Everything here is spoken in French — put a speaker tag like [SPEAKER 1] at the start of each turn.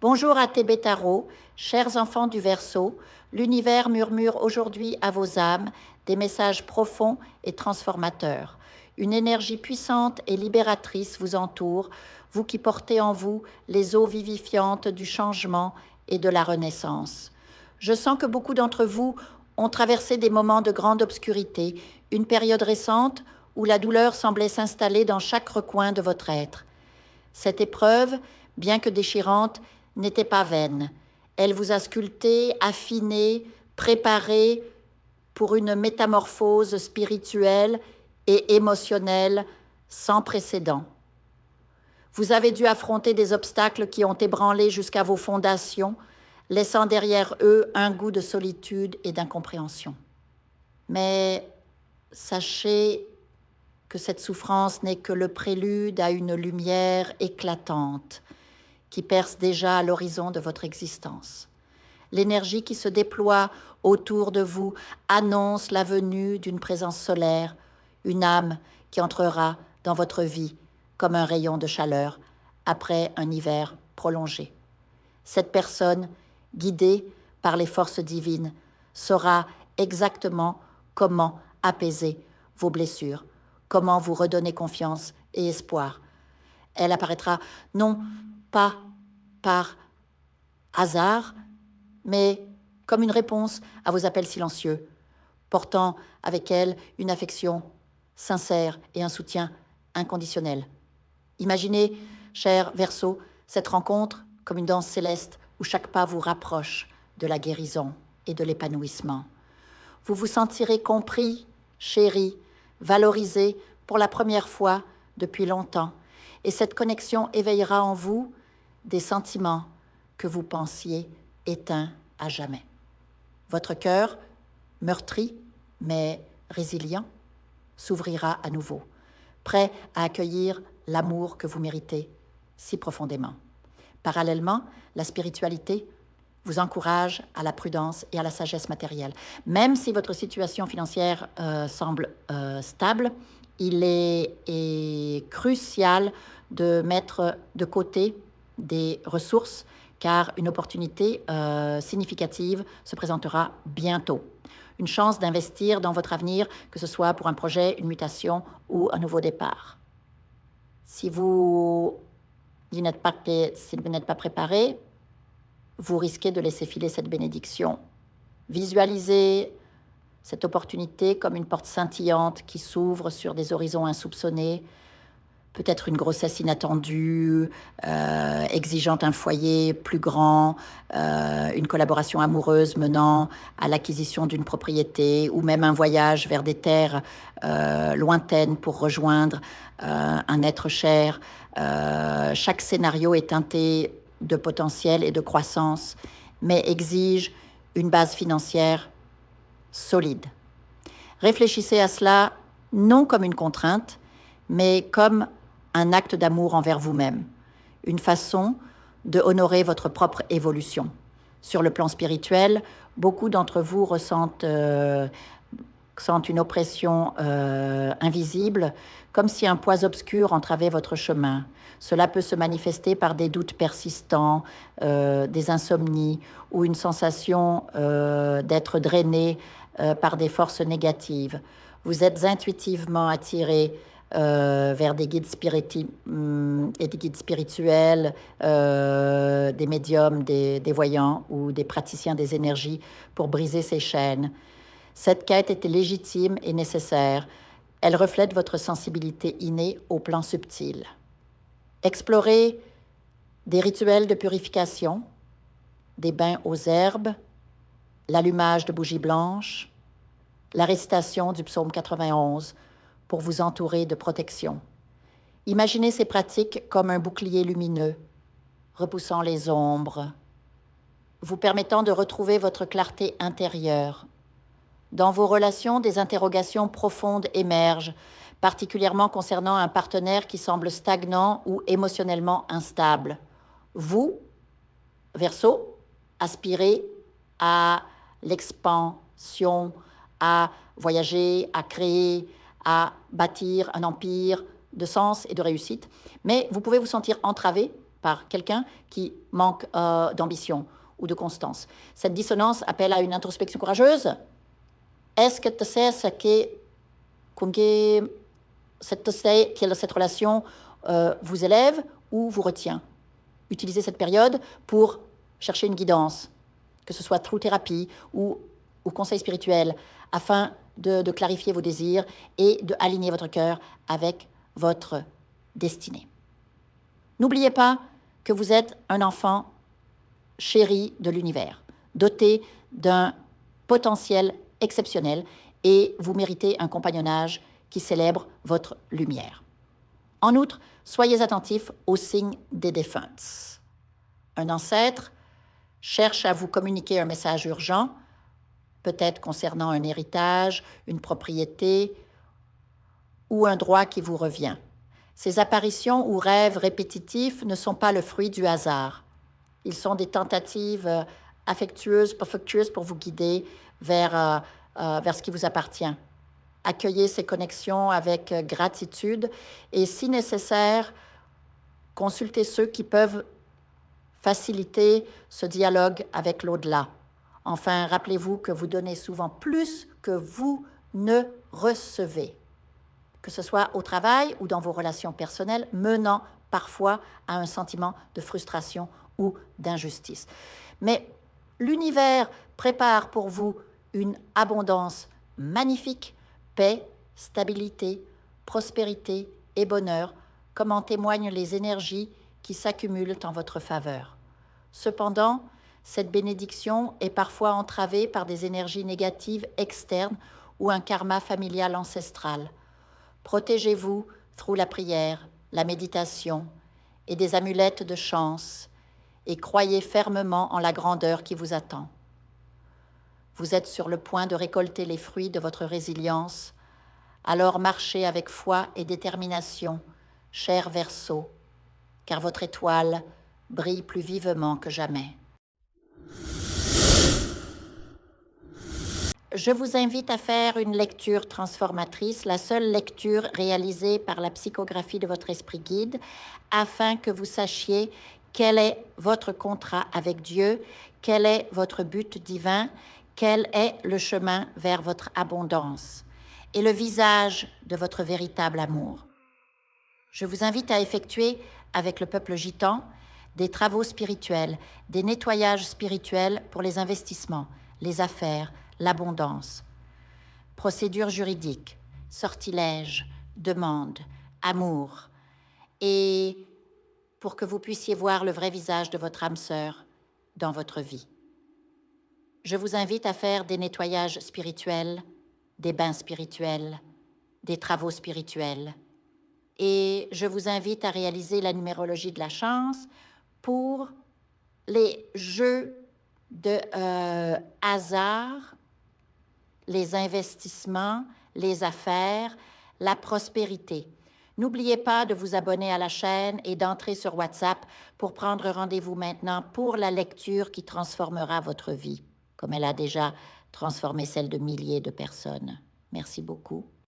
[SPEAKER 1] Bonjour à Tébétaro, chers enfants du Verseau, l'univers murmure aujourd'hui à vos âmes des messages profonds et transformateurs. Une énergie puissante et libératrice vous entoure, vous qui portez en vous les eaux vivifiantes du changement et de la renaissance. Je sens que beaucoup d'entre vous ont traversé des moments de grande obscurité, une période récente où la douleur semblait s'installer dans chaque recoin de votre être. Cette épreuve, bien que déchirante, n'était pas vaine. Elle vous a sculpté, affiné, préparé pour une métamorphose spirituelle et émotionnelle sans précédent. Vous avez dû affronter des obstacles qui ont ébranlé jusqu'à vos fondations, laissant derrière eux un goût de solitude et d'incompréhension. Mais sachez que cette souffrance n'est que le prélude à une lumière éclatante qui perce déjà à l'horizon de votre existence. L'énergie qui se déploie autour de vous annonce la venue d'une présence solaire, une âme qui entrera dans votre vie comme un rayon de chaleur après un hiver prolongé. Cette personne, guidée par les forces divines, saura exactement comment apaiser vos blessures, comment vous redonner confiance et espoir. Elle apparaîtra non pas par hasard, mais comme une réponse à vos appels silencieux, portant avec elle une affection sincère et un soutien inconditionnel. Imaginez, cher Verseau, cette rencontre comme une danse céleste où chaque pas vous rapproche de la guérison et de l'épanouissement. Vous vous sentirez compris, chéri, valorisé pour la première fois depuis longtemps, et cette connexion éveillera en vous des sentiments que vous pensiez éteints à jamais. Votre cœur, meurtri mais résilient, s'ouvrira à nouveau, prêt à accueillir l'amour que vous méritez si profondément. Parallèlement, la spiritualité vous encourage à la prudence et à la sagesse matérielle. Même si votre situation financière semble stable, il est crucial de mettre de côté des ressources car une opportunité significative se présentera bientôt. Une chance d'investir dans votre avenir, que ce soit pour un projet, une mutation ou un nouveau départ. Si vous n'êtes pas préparé, vous risquez de laisser filer cette bénédiction. Visualisez cette opportunité comme une porte scintillante qui s'ouvre sur des horizons insoupçonnés, peut-être une grossesse inattendue, exigeant un foyer plus grand, une collaboration amoureuse menant à l'acquisition d'une propriété ou même un voyage vers des terres lointaines pour rejoindre un être cher. Chaque scénario est teinté de potentiel et de croissance, mais exige une base financière solide. Réfléchissez à cela non comme une contrainte, mais comme un acte d'amour envers vous-même, une façon de honorer votre propre évolution. Sur le plan spirituel, beaucoup d'entre vous ressentent une oppression invisible, comme si un poids obscur entravait votre chemin. Cela peut se manifester par des doutes persistants, des insomnies ou une sensation d'être drainé par des forces négatives. Vous êtes intuitivement attiré vers des guides spirituels, des médiums, des voyants ou des praticiens des énergies pour briser ces chaînes. Cette quête était légitime et nécessaire. Elle reflète votre sensibilité innée au plan subtil. Explorez des rituels de purification, des bains aux herbes, l'allumage de bougies blanches, la récitation du psaume 91 pour vous entourer de protection. Imaginez ces pratiques comme un bouclier lumineux, repoussant les ombres, vous permettant de retrouver votre clarté intérieure. Dans vos relations, des interrogations profondes émergent, particulièrement concernant un partenaire qui semble stagnant ou émotionnellement instable. Vous, Verseau, aspirez à l'expansion, à voyager, à créer, à bâtir un empire de sens et de réussite. Mais vous pouvez vous sentir entravé par quelqu'un qui manque d'ambition ou de constance. Cette dissonance appelle à une introspection courageuse. Est-ce que tu sais ce qu'est cette relation vous élève ou vous retient? Utilisez cette période pour chercher une guidance, que ce soit through thérapie ou conseil spirituel, afin de clarifier vos désirs et de aligner votre cœur avec votre destinée. N'oubliez pas que vous êtes un enfant chéri de l'univers, doté d'un potentiel exceptionnel et vous méritez un compagnonnage qui célèbre votre lumière. En outre, soyez attentifs aux signes des défunts. Un ancêtre cherche à vous communiquer un message urgent, peut-être concernant un héritage, une propriété ou un droit qui vous revient. Ces apparitions ou rêves répétitifs ne sont pas le fruit du hasard. Ils sont des tentatives affectueuses pour vous guider vers ce qui vous appartient. Accueillez ces connexions avec gratitude et, si nécessaire, consultez ceux qui peuvent faciliter ce dialogue avec l'au-delà. Enfin, rappelez-vous que vous donnez souvent plus que vous ne recevez, que ce soit au travail ou dans vos relations personnelles, menant parfois à un sentiment de frustration ou d'injustice. Mais l'univers prépare pour vous une abondance magnifique, paix, stabilité, prospérité et bonheur, comme en témoignent les énergies qui s'accumulent en votre faveur. Cependant, cette bénédiction est parfois entravée par des énergies négatives externes ou un karma familial ancestral. Protégez-vous through la prière, la méditation et des amulettes de chance et croyez fermement en la grandeur qui vous attend. Vous êtes sur le point de récolter les fruits de votre résilience, alors marchez avec foi et détermination, cher Verseau, car votre étoile brille plus vivement que jamais. Je vous invite à faire une lecture transformatrice, la seule lecture réalisée par la psychographie de votre esprit guide, afin que vous sachiez quel est votre contrat avec Dieu, quel est votre but divin, quel est le chemin vers votre abondance et le visage de votre véritable amour. Je vous invite à effectuer avec le peuple gitan des travaux spirituels, des nettoyages spirituels pour les investissements, les affaires, l'abondance. Procédures juridiques, sortilèges, demandes, amour. Et pour que vous puissiez voir le vrai visage de votre âme sœur dans votre vie. Je vous invite à faire des nettoyages spirituels, des bains spirituels, des travaux spirituels. Et je vous invite à réaliser la numérologie de la chance pour les jeux de hasard, les investissements, les affaires, la prospérité. N'oubliez pas de vous abonner à la chaîne et d'entrer sur WhatsApp pour prendre rendez-vous maintenant pour la lecture qui transformera votre vie, comme elle a déjà transformé celle de milliers de personnes. Merci beaucoup.